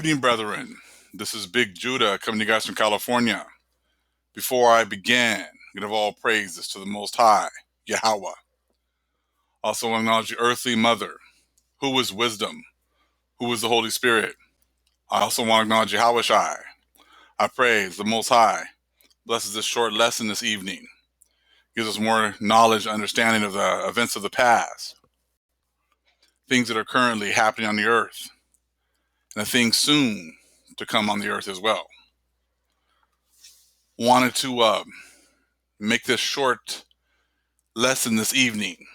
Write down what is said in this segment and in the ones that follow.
Evening, brethren. This is Big Judah coming to you guys from California. Before I begin, give all praises to the Most High, Yahweh. Also acknowledge the earthly mother, who is wisdom, who is the Holy Spirit. I also want to acknowledge Yahweh Shai. I praise the Most High. Blesses this short lesson this evening. Gives us more knowledge and understanding of the events of the past, things that are currently happening on the earth, and the things soon to come on the earth as well. Wanted to make this short lesson this evening.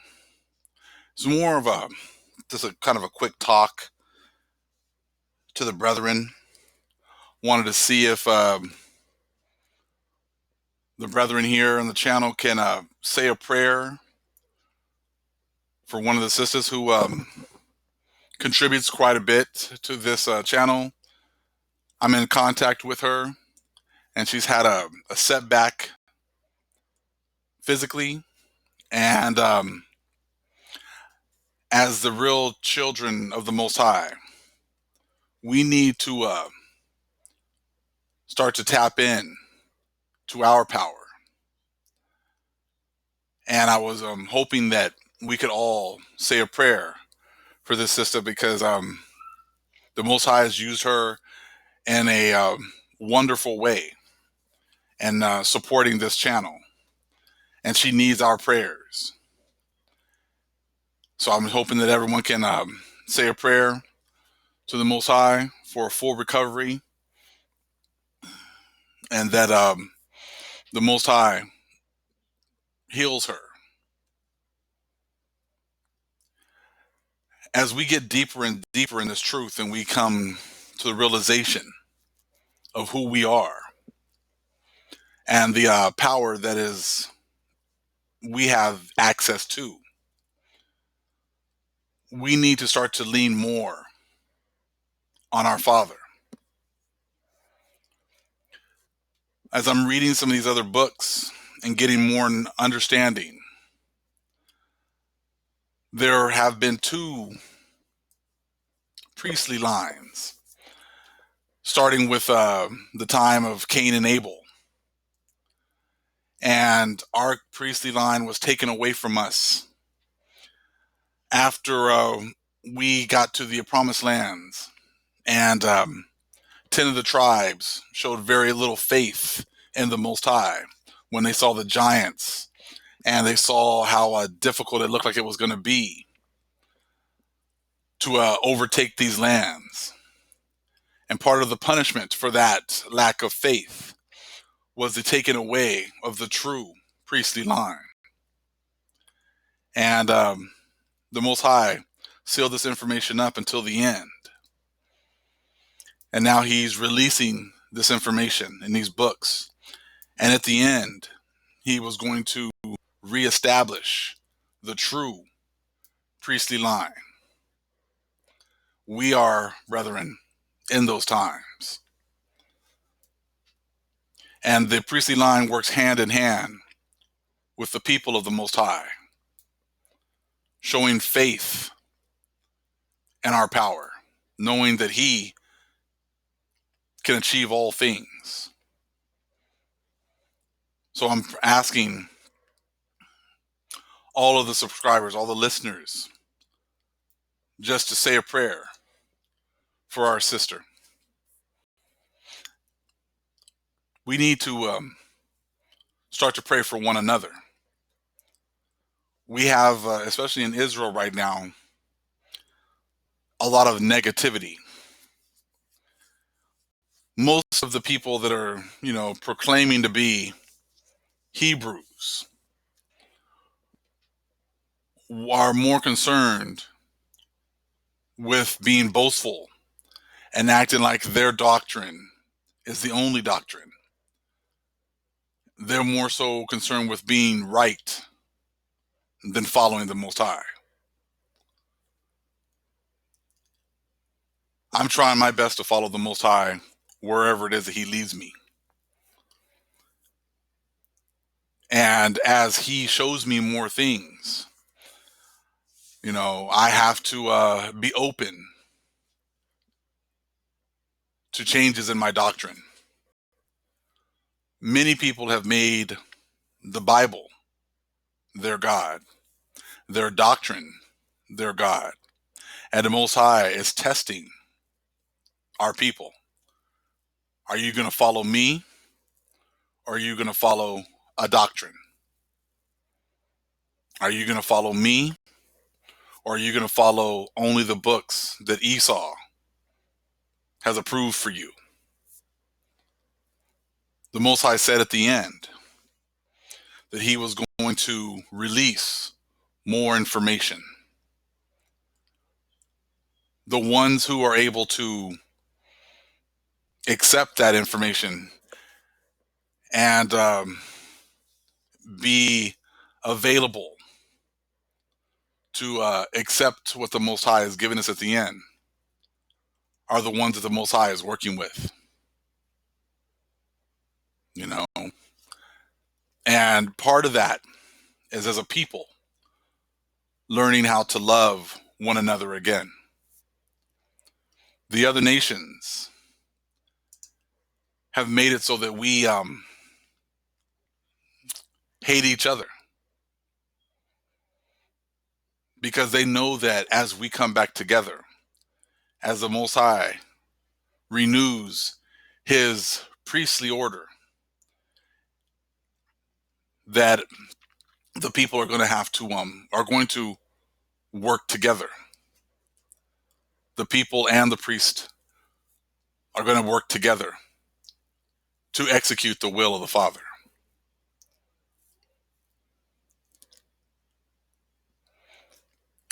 It's more of just a kind of a quick talk to the brethren. Wanted to see if the brethren here on the channel can say a prayer for one of the sisters who contributes quite a bit to this channel. I'm in contact with her, and she's had a setback physically, and as the real children of the Most High, we need to start to tap in to our power. And I was hoping that we could all say a prayer for this sister, because the Most High has used her in a wonderful way and supporting this channel, and she needs our prayers. So I'm hoping that everyone can say a prayer to the Most High for a full recovery, and that the Most High heals her. As we get deeper and deeper in this truth, and we come to the realization of who we are and the power that is we have access to, we need to start to lean more on our Father. As I'm reading some of these other books and getting more understanding, there have been two priestly lines, starting with the time of Cain and Abel. And our priestly line was taken away from us after we got to the promised lands, and 10 of the tribes showed very little faith in the Most High when they saw the giants, and they saw how difficult it looked like it was going to be to overtake these lands. And part of the punishment for that lack of faith was the taking away of the true priestly line. And the Most High sealed this information up until the end. And now he's releasing this information in these books. And at the end, he was going to reestablish the true priestly line. We are, brethren, in those times. And the priestly line works hand in hand with the people of the Most High, showing faith in our power, knowing that he can achieve all things. So I'm asking all of the subscribers, all the listeners, just to say a prayer for our sister. We need to start to pray for one another. We have, especially in Israel right now, a lot of negativity. Most of the people that are, proclaiming to be Hebrews are more concerned with being boastful and acting like their doctrine is the only doctrine. They're more so concerned with being right than following the Most High. I'm trying my best to follow the Most High wherever it is that he leads me. And as he shows me more things, I have to be open to changes in my doctrine. Many people have made the Bible their God, their doctrine their God, and the Most High is testing our people. Are you going to follow me, or are you going to follow a doctrine? Are you going to follow me, or are you going to follow only the books that Esau has approved for you? The Most High said at the end that he was going to release more information. The ones who are able to accept that information and be available to accept what the Most High has given us at the end are the ones that the Most High is working with, you know. And part of that is, as a people, learning how to love one another again. The other nations have made it so that we hate each other, because they know that as we come back together, as the Most High renews his priestly order, that the people are going to have to are going to work together. The people and the priest are going to work together to execute the will of the Father.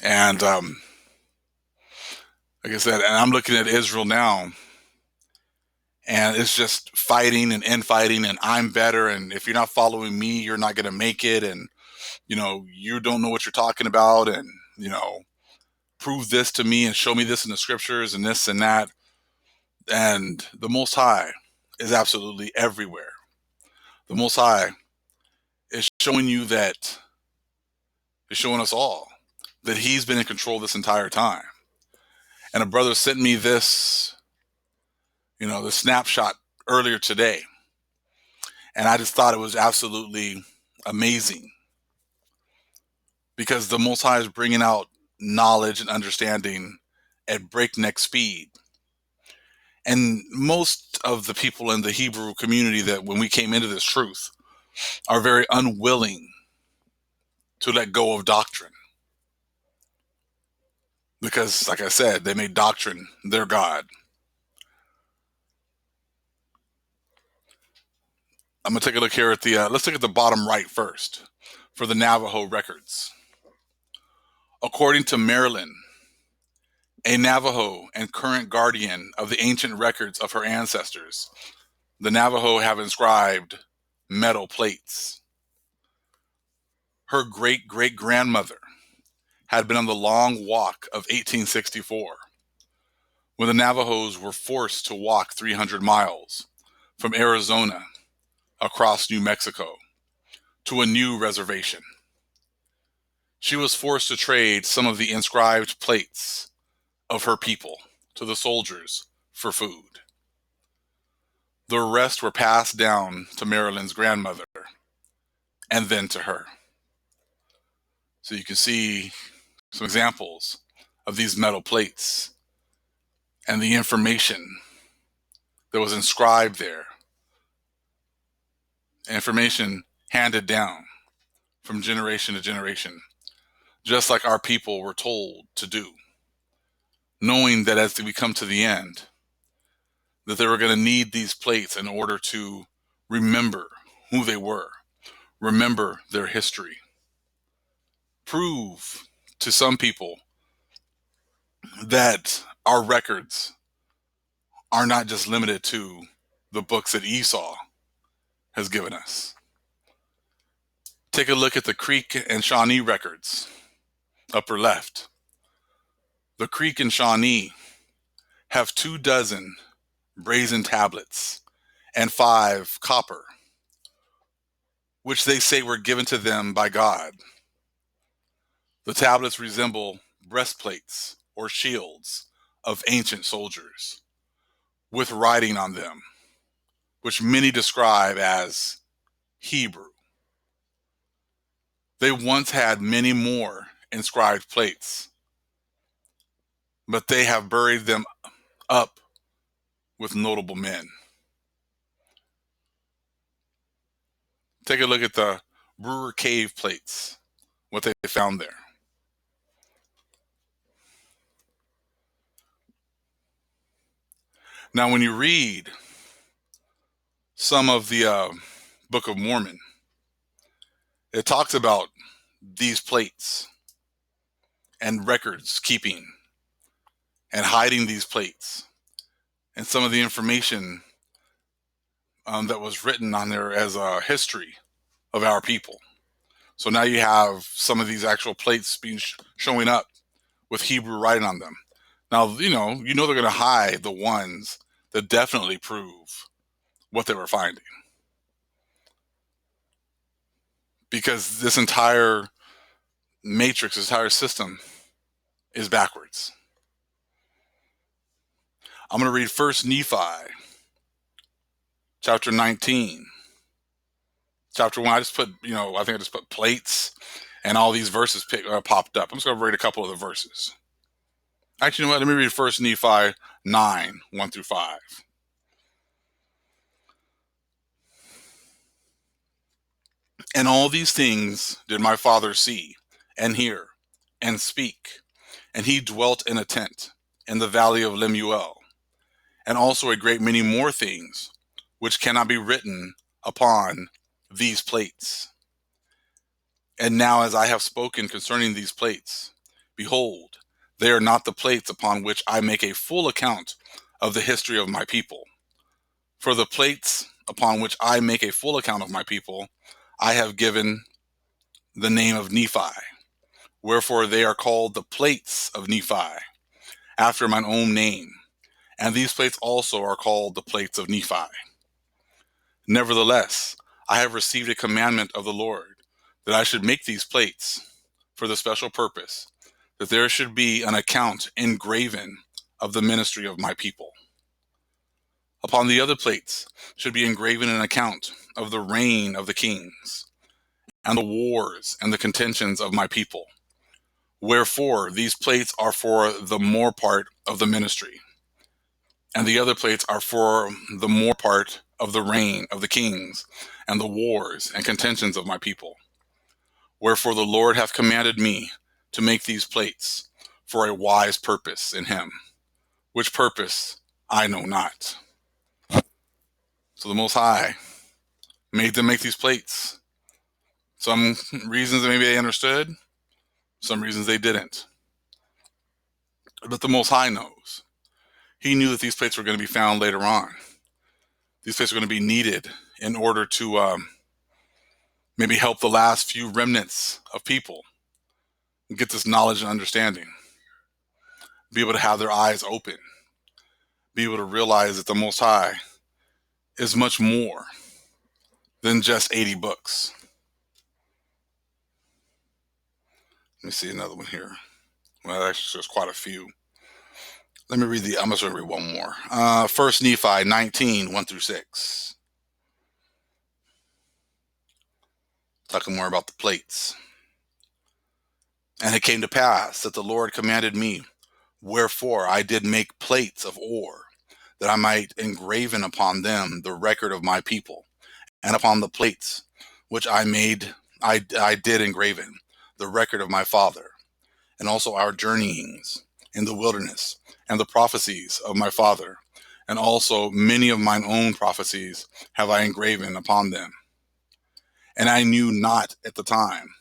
And like I said, and I'm looking at Israel now, and it's just fighting and infighting, and I'm better, and if you're not following me, you're not going to make it, and you don't know what you're talking about, and prove this to me and show me this in the scriptures and this and that. And the Most High is absolutely everywhere. The Most High is showing you that, is showing us all that he's been in control this entire time. And a brother sent me this, the snapshot earlier today. And I just thought it was absolutely amazing, because the Most High is bringing out knowledge and understanding at breakneck speed. And most of the people in the Hebrew community, that when we came into this truth, are very unwilling to let go of doctrine. Because, like I said, they made doctrine their God. I'm going to take a look here at let's look at the bottom right first, for the Navajo records. According to Marilyn, a Navajo and current guardian of the ancient records of her ancestors, the Navajo have inscribed metal plates. Her great-great-grandmother had been on the Long Walk of 1864, when the Navajos were forced to walk 300 miles from Arizona across New Mexico to a new reservation. She was forced to trade some of the inscribed plates of her people to the soldiers for food. The rest were passed down to Marilyn's grandmother and then to her. So you can see some examples of these metal plates and the information that was inscribed there. Information handed down from generation to generation, just like our people were told to do, knowing that as we come to the end, that they were going to need these plates in order to remember who they were, remember their history, prove to some people that our records are not just limited to the books that Esau has given us. Take a look at the Creek and Shawnee records, upper left. The Creek and Shawnee have 24 brazen tablets and 5 copper, which they say were given to them by God. The tablets resemble breastplates or shields of ancient soldiers, with writing on them, which many describe as Hebrew. They once had many more inscribed plates, but they have buried them up with notable men. Take a look at the Brewer Cave plates, what they found there. Now, when you read some of the Book of Mormon, it talks about these plates and records keeping and hiding these plates and some of the information that was written on there as a history of our people. So now you have some of these actual plates being showing up with Hebrew writing on them. Now, they're going to hide the ones that definitely prove what they were finding. Because this entire matrix, this entire system is backwards. I'm going to read 1 Nephi, chapter 19. Chapter 1, I just put, I think I just put plates and all these verses popped up. I'm just going to read a couple of the verses. Actually, you know what? Let me read 1 Nephi 9, 1 through 5. And all these things did my father see and hear and speak. And he dwelt in a tent in the valley of Lemuel, and also a great many more things, which cannot be written upon these plates. And now as I have spoken concerning these plates, behold, they are not the plates upon which I make a full account of the history of my people. For the plates upon which I make a full account of my people, I have given the name of Nephi. Wherefore they are called the plates of Nephi, after mine own name. And these plates also are called the plates of Nephi. Nevertheless, I have received a commandment of the Lord, that I should make these plates for the special purpose, that there should be an account engraven of the ministry of my people. Upon the other plates should be engraven an account of the reign of the kings, and the wars and the contentions of my people. Wherefore these plates are for the more part of the ministry, and the other plates are for the more part of the reign of the kings, and the wars and contentions of my people. Wherefore the Lord hath commanded me to make these plates for a wise purpose in him, which purpose I know not. So the Most High made them make these plates. Some reasons maybe they understood, some reasons they didn't. But the Most High knows. He knew that these plates were going to be found later on. These plates are going to be needed in order to maybe help the last few remnants of people get this knowledge and understanding, be able to have their eyes open, be able to realize that the Most High is much more than just 80 books. Let me see another one here. Well, actually, there's quite a few. Let me read I'm just going to read one more. 1 Nephi 19, 1 through 6. Talking more about the plates. And it came to pass that the Lord commanded me, wherefore I did make plates of ore, that I might engraven upon them the record of my people, and upon the plates which I made, I did engraven the record of my father, and also our journeyings in the wilderness, and the prophecies of my father, and also many of mine own prophecies have I engraven upon them. And I knew not at the time,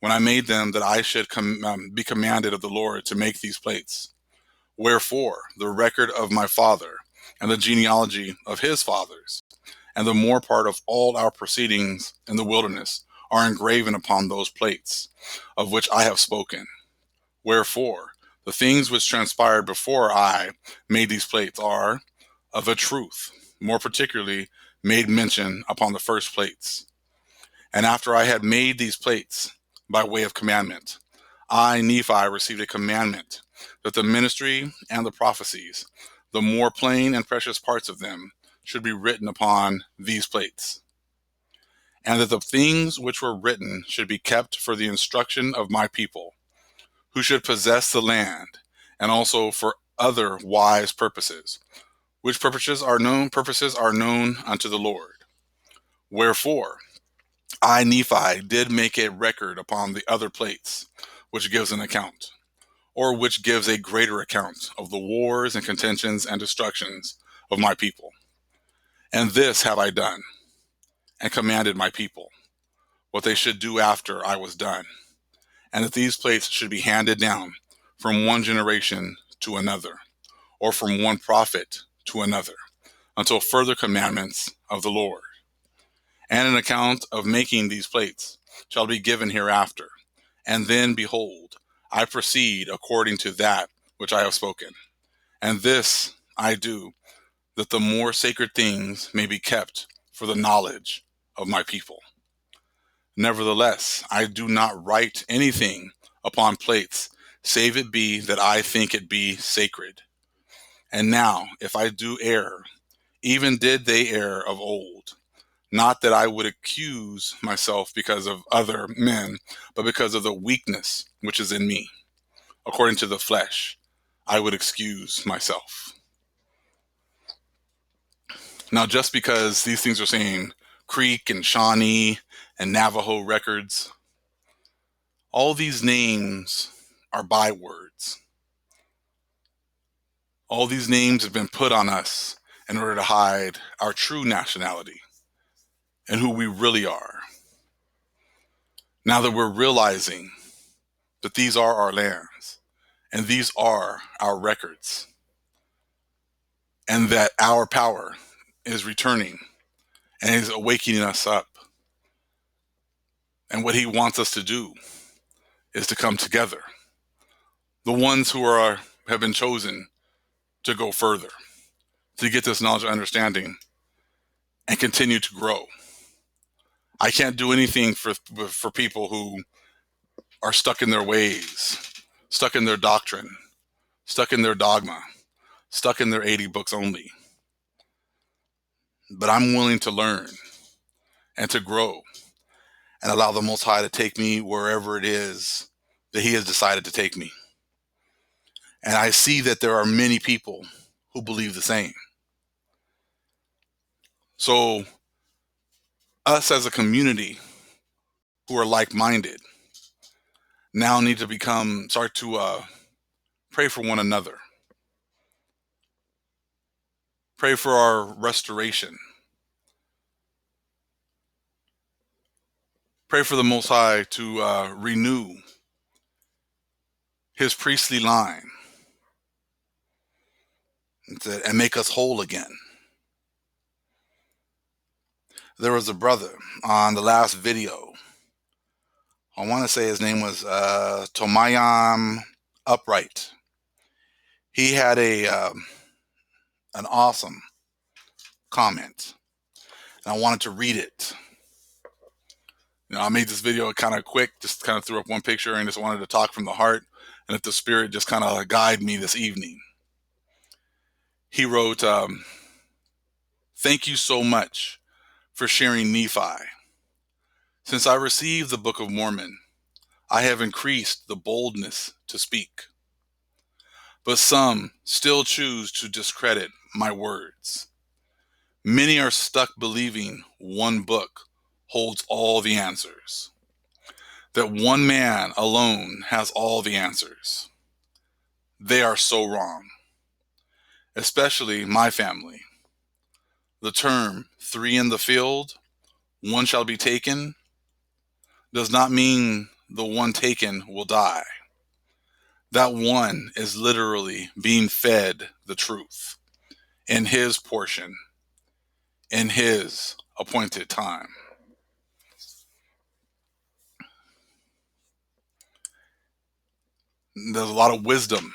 when I made them, that I should be commanded of the Lord to make these plates. Wherefore the record of my father, and the genealogy of his fathers, and the more part of all our proceedings in the wilderness are engraven upon those plates, of which I have spoken. Wherefore the things which transpired before I made these plates are of a truth, more particularly made mention upon the first plates. And after I had made these plates by way of commandment, I, Nephi, received a commandment that the ministry and the prophecies the more plain and precious parts of them should be written upon these plates, and that the things which were written should be kept for the instruction of my people, who should possess the land, and also for other wise purposes, which purposes are known unto the Lord. Wherefore I, Nephi, did make a record upon the other plates, which gives an account, or which gives a greater account of the wars and contentions and destructions of my people. And this have I done, and commanded my people, what they should do after I was done, and that these plates should be handed down from one generation to another, or from one prophet to another, until further commandments of the Lord. And an account of making these plates shall be given hereafter. And then, behold, I proceed according to that which I have spoken. And this I do, that the more sacred things may be kept for the knowledge of my people. Nevertheless, I do not write anything upon plates, save it be that I think it be sacred. And now, if I do err, even did they err of old, not that I would accuse myself because of other men, but because of the weakness which is in me. According to the flesh, I would excuse myself. Now, just because these things are saying Creek and Shawnee and Navajo records, all these names are bywords. All these names have been put on us in order to hide our true nationality and who we really are. Now that we're realizing that these are our lands and these are our records, and that our power is returning and is awakening us up, and what he wants us to do is to come together, the ones who have been chosen to go further, to get this knowledge and understanding and continue to grow. I can't do anything for people who are stuck in their ways, stuck in their doctrine, stuck in their dogma, stuck in their 80 books only. But I'm willing to learn and to grow and allow the Most High to take me wherever it is that he has decided to take me. And I see that there are many people who believe the same. So us as a community who are like-minded now need to start to pray for one another. Pray for our restoration. Pray for the Most High to renew his priestly line and make us whole again. There was a brother on the last video. I want to say his name was Tomayam Upright. He had an awesome comment, and I wanted to read it. I made this video kind of quick, just kind of threw up one picture and just wanted to talk from the heart, and let the Spirit just kind of guide me this evening. He wrote, "Thank you so much for sharing Nephi. Since I received the Book of Mormon, I have increased the boldness to speak. But some still choose to discredit my words. Many are stuck believing one book holds all the answers, that one man alone has all the answers. They are so wrong, especially my family. The term 3 in the field, one shall be taken, does not mean the one taken will die. That one is literally being fed the truth in his portion, in his appointed time." There's a lot of wisdom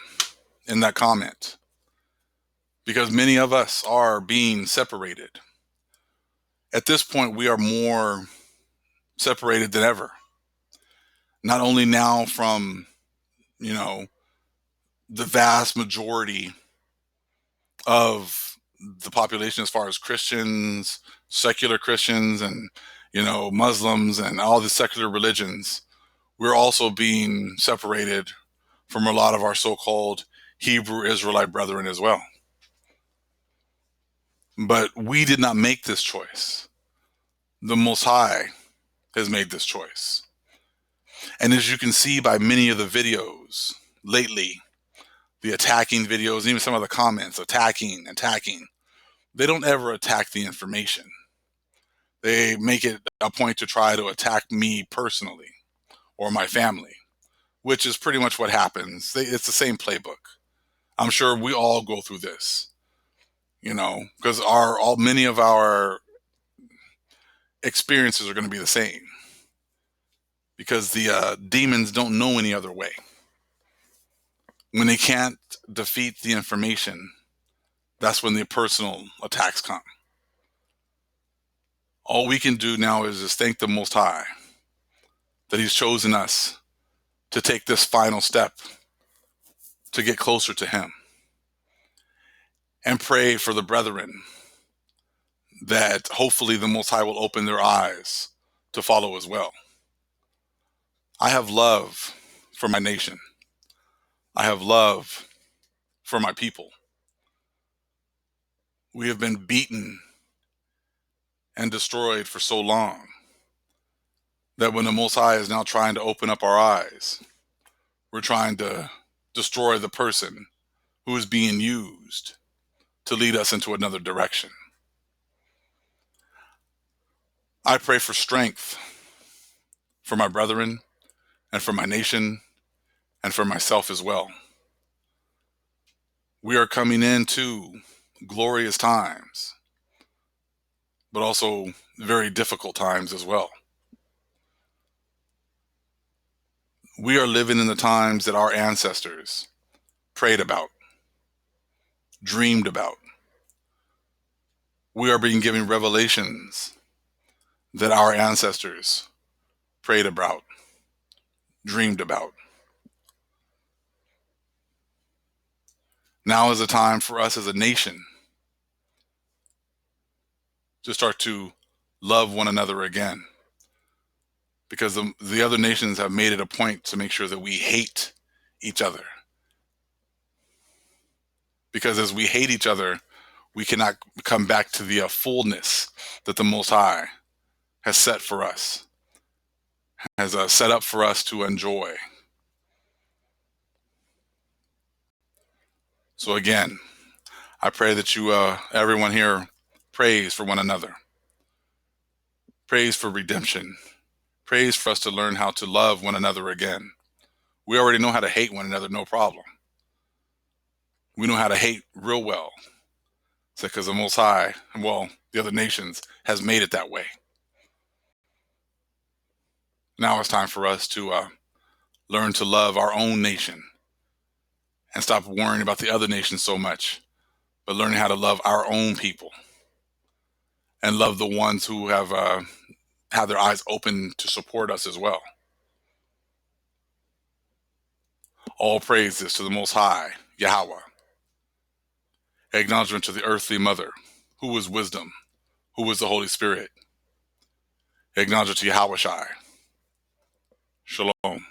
in that comment, because many of us are being separated. At this point, we are more separated than ever. Not only now from, the vast majority of the population as far as Christians, secular Christians, and Muslims and all the secular religions, we're also being separated from a lot of our so-called Hebrew Israelite brethren as well. But we did not make this choice. The Most High has made this choice. And as you can see by many of the videos lately, the attacking videos, even some of the comments, attacking, they don't ever attack the information. They make it a point to try to attack me personally or my family, which is pretty much what happens. It's the same playbook. I'm sure we all go through this, because many of our experiences are going to be the same, because the demons don't know any other way. When they can't defeat the information, that's when the personal attacks come. All we can do now is just thank the Most High that He's chosen us to take this final step to get closer to Him, and pray for the brethren that hopefully the Most High will open their eyes to follow as well. I have love for my nation. I have love for my people. We have been beaten and destroyed for so long that when the Most High is now trying to open up our eyes, we're trying to destroy the person who is being used to lead us into another direction. I pray for strength for my brethren and for my nation and for myself as well. We are coming into glorious times, but also very difficult times as well. We are living in the times that our ancestors prayed about, dreamed about. We are being given revelations that our ancestors prayed about, dreamed about. Now is the time for us as a nation to start to love one another again, because the other nations have made it a point to make sure that we hate each other. Because as we hate each other, we cannot come back to the fullness that the Most High has set for us, has set up for us to enjoy. So again, I pray that you, everyone here, prays for one another, prays for redemption, prays for us to learn how to love one another again. We already know how to hate one another, no problem. We know how to hate real well. It's because the Most High, well, the other nations, has made it that way. Now it's time for us to learn to love our own nation and stop worrying about the other nations so much, but learning how to love our own people and love the ones who have had their eyes open to support us as well. All praises to the Most High, Yahweh. Acknowledgement to the earthly mother, who is wisdom, who is the Holy Spirit. Acknowledgement to Yahweh Shai. Shalom.